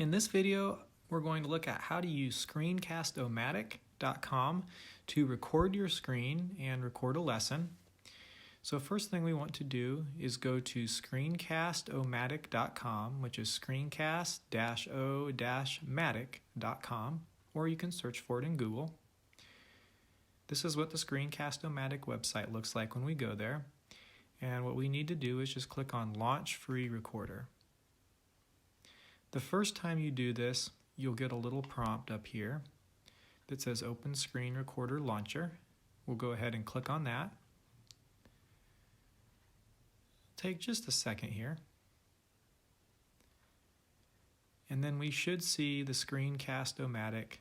In this video, we're going to look at how to use Screencast-o-matic.com to record your screen and record a lesson. So first thing we want to do is go to Screencast-o-matic.com, which is screencast-o-matic.com, or you can search for it in Google. This is what the Screencast-o-matic website looks like when we go there. And what we need to do is just click on Launch Free Recorder. The first time you do this, you'll get a little prompt up here that says Open Screen Recorder Launcher. We'll go ahead and click on that. Take just a second here. And then we should see the Screencast-o-matic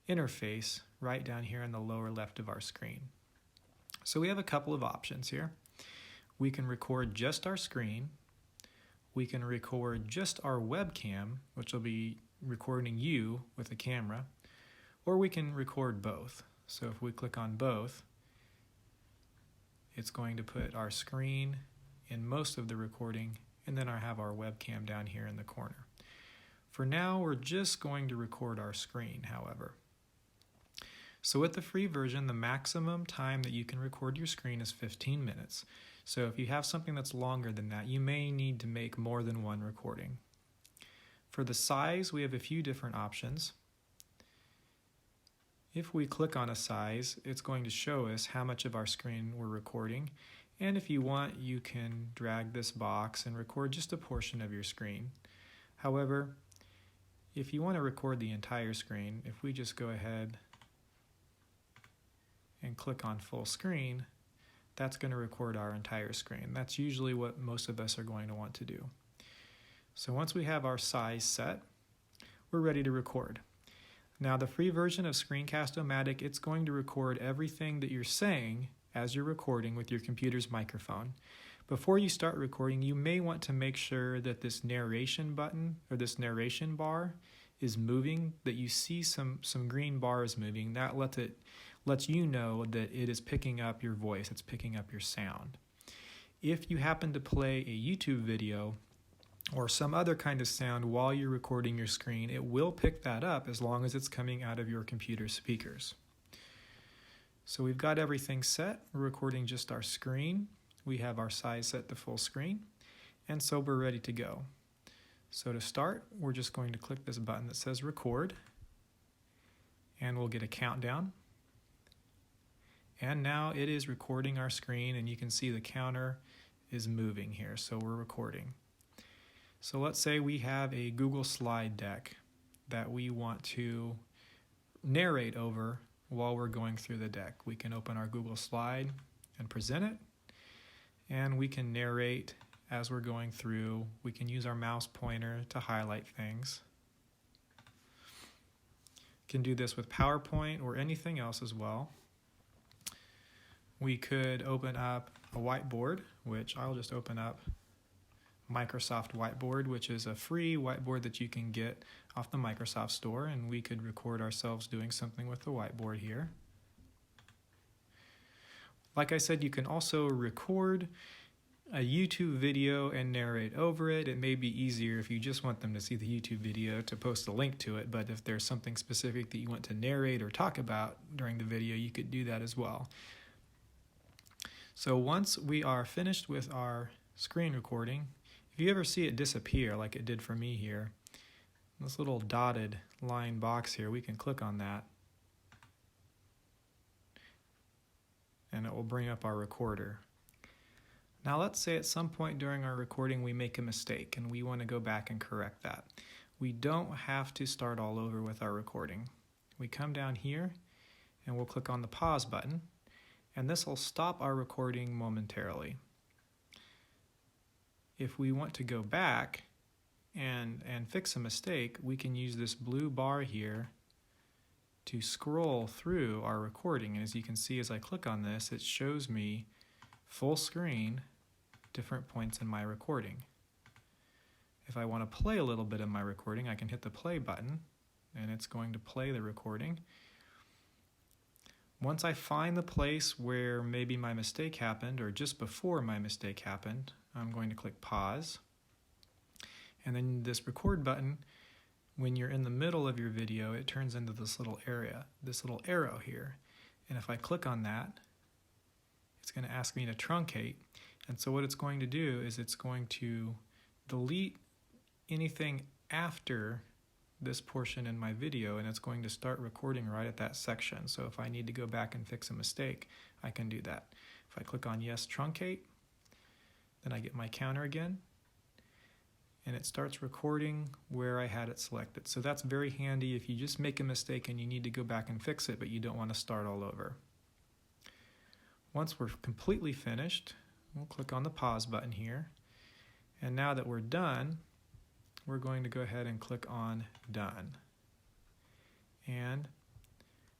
interface right down here in the lower left of our screen. So we have a couple of options here. We can record just our screen. We can record just our webcam, which will be recording you with a camera, or we can record both. So if we click on both, it's going to put our screen in most of the recording, and then I have our webcam down here in the corner. For now, we're just going to record our screen, however. So with the free version, the maximum time that you can record your screen is 15 minutes. So if you have something that's longer than that, you may need to make more than one recording. For the size, we have a few different options. If we click on a size, it's going to show us how much of our screen we're recording. And if you want, you can drag this box and record just a portion of your screen. However, if you want to record the entire screen, if we just go ahead and click on full screen, that's going to record our entire screen. That's usually what most of us are going to want to do. So once we have our size set, we're ready to record. Now the free version of Screencast-o-matic, it's going to record everything that you're saying as you're recording with your computer's microphone. Before you start recording, you may want to make sure that this narration button or this narration bar is moving, that you see some green bars moving. That lets you know that it is picking up your voice, it's picking up your sound. If you happen to play a YouTube video or some other kind of sound while you're recording your screen, it will pick that up as long as it's coming out of your computer speakers. So we've got everything set. We're recording just our screen. We have our size set to full screen, and so we're ready to go. So to start, we're just going to click this button that says record, and we'll get a countdown. And now it is recording our screen, and you can see the counter is moving here, so we're recording. So let's say we have a Google slide deck that we want to narrate over while we're going through the deck. We can open our Google slide and present it, and we can narrate as we're going through. We can use our mouse pointer to highlight things. Can do this with PowerPoint or anything else as well. We could open up a whiteboard, which I'll just open up Microsoft Whiteboard, which is a free whiteboard that you can get off the Microsoft Store, and we could record ourselves doing something with the whiteboard here. Like I said, you can also record a YouTube video and narrate over it. It may be easier if you just want them to see the YouTube video to post a link to it, but if there's something specific that you want to narrate or talk about during the video, you could do that as well. So once we are finished with our screen recording, if you ever see it disappear like it did for me here, this little dotted line box here, we can click on that and it will bring up our recorder. Now let's say at some point during our recording we make a mistake and we want to go back and correct that. We don't have to start all over with our recording. We come down here and we'll click on the pause button, and this will stop our recording momentarily. If we want to go back and fix a mistake, we can use this blue bar here to scroll through our recording. And as you can see, as I click on this, it shows me full screen, different points in my recording. If I want to play a little bit of my recording, I can hit the play button, and it's going to play the recording. Once I find the place where maybe my mistake happened, or just before my mistake happened, I'm going to click pause. And then this record button when you're in the middle of your video, it turns into this little arrow here. And if I click on that, it's going to ask me to truncate. And so what it's going to do is it's going to delete anything after this portion in my video, and it's going to start recording right at that section. So if I need to go back and fix a mistake, I can do that. If I click on yes, truncate, then I get my counter again, and it starts recording where I had it selected. So that's very handy if you just make a mistake and you need to go back and fix it, but you don't want to start all over. Once we're completely finished, we'll click on the pause button here. And now that we're done, we're going to go ahead and click on done. And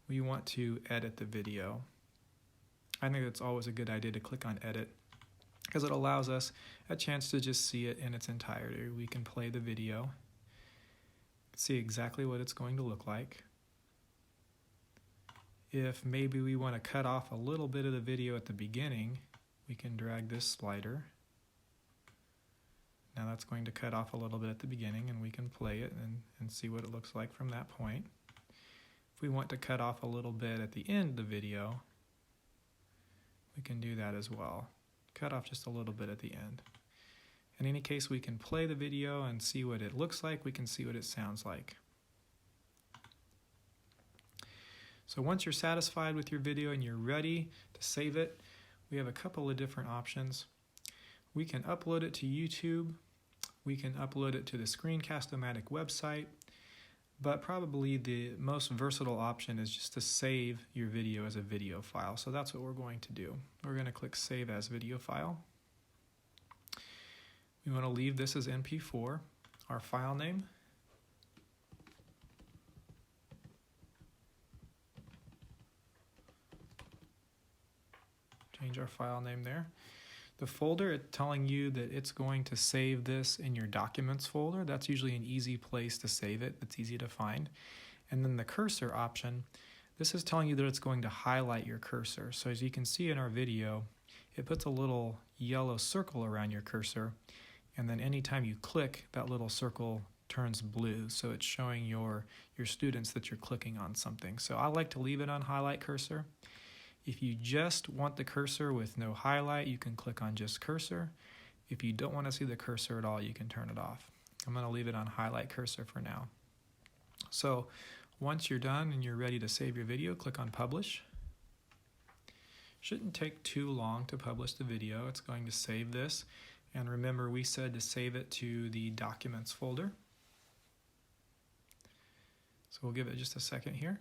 we want to edit the video. I think it's always a good idea to click on edit because it allows us a chance to just see it in its entirety. We can play the video, see exactly what it's going to look like. If maybe we want to cut off a little bit of the video at the beginning, we can drag this slider. Now that's going to cut off a little bit at the beginning, and we can play it and see what it looks like from that point. If we want to cut off a little bit at the end of the video, we can do that as well. Cut off just a little bit at the end. In any case, we can play the video and see what it looks like. We can see what it sounds like. So once you're satisfied with your video and you're ready to save it, we have a couple of different options. We can upload it to YouTube. We can upload it to the Screencast-o-matic website. But probably the most versatile option is just to save your video as a video file. So that's what we're going to do. We're going to click Save as Video File. We want to leave this as MP4, our file name. Change our file name there. The folder, it's telling you that it's going to save this in your Documents folder. That's usually an easy place to save it. It's easy to find. And then the cursor option, this is telling you that it's going to highlight your cursor. So as you can see in our video, it puts a little yellow circle around your cursor, and then anytime you click, that little circle turns blue. So it's showing your students that you're clicking on something. So I like to leave it on Highlight Cursor. If you just want the cursor with no highlight, you can click on just cursor. If you don't want to see the cursor at all, you can turn it off. I'm going to leave it on highlight cursor for now. So once you're done and you're ready to save your video, click on publish. Shouldn't take too long to publish the video. It's going to save this. And remember, we said to save it to the Documents folder. So we'll give it just a second here.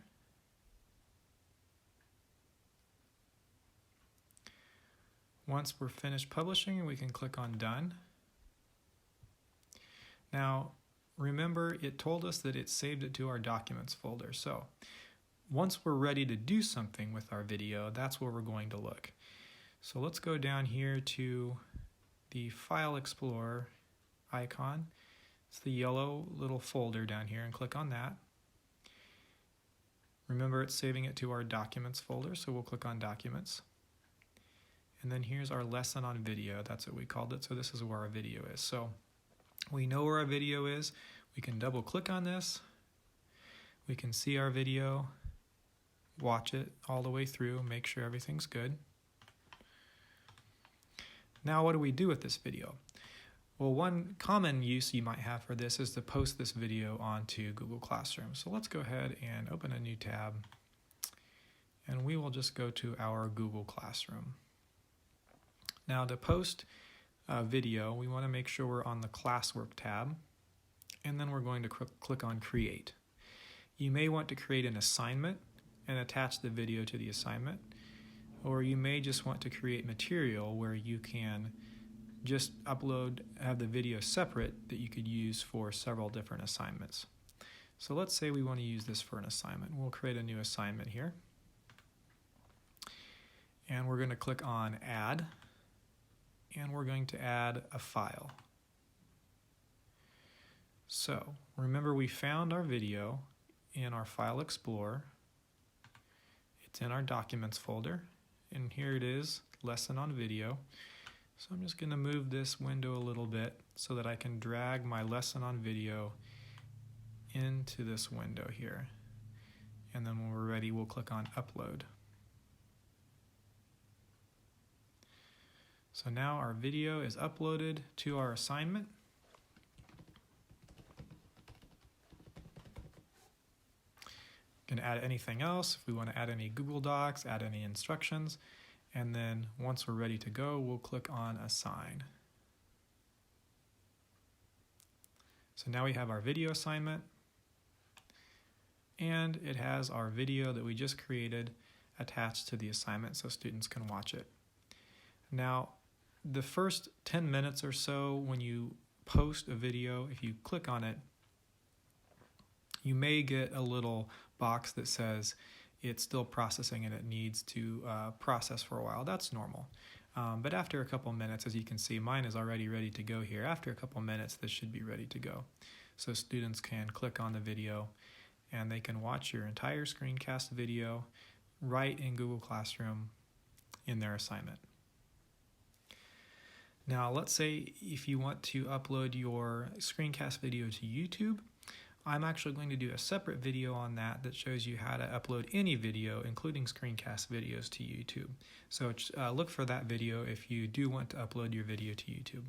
Once we're finished publishing, we can click on Done. Now, remember, it told us that it saved it to our Documents folder. So once we're ready to do something with our video, that's where we're going to look. So let's go down here to the File Explorer icon. It's the yellow little folder down here, and click on that. Remember, it's saving it to our Documents folder, so we'll click on Documents. And then here's our lesson on video. That's what we called it. So this is where our video is. So we know where our video is. We can double click on this. We can see our video, watch it all the way through, make sure everything's good. Now what do we do with this video? Well, one common use you might have for this is to post this video onto Google Classroom. So let's go ahead and open a new tab. And we will just go to our Google Classroom. Now to post a video, we want to make sure we're on the Classwork tab, and then we're going to click on Create. You may want to create an assignment and attach the video to the assignment, or you may just want to create material where you can just have the video separate that you could use for several different assignments. So let's say we want to use this for an assignment. We'll create a new assignment here, and we're going to click on Add. And we're going to add a file. So remember, we found our video in our File Explorer. It's in our Documents folder, and here it is, Lesson on Video. So I'm just going to move this window a little bit so that I can drag my Lesson on Video into this window here. And then when we're ready, we'll click on Upload. So now our video is uploaded to our assignment. You can add anything else. If we want to add any Google Docs, add any instructions. And then once we're ready to go, we'll click on Assign. So now we have our video assignment, and it has our video that we just created attached to the assignment so students can watch it. Now, the first 10 minutes or so when you post a video, if you click on it, you may get a little box that says it's still processing and it needs to process for a while. That's normal. But after a couple minutes, as you can see, mine is already ready to go here. After a couple minutes, this should be ready to go. So students can click on the video and they can watch your entire screencast video right in Google Classroom in their assignment. Now, let's say if you want to upload your screencast video to YouTube, I'm actually going to do a separate video on that shows you how to upload any video, including screencast videos, to YouTube. So look for that video if you do want to upload your video to YouTube.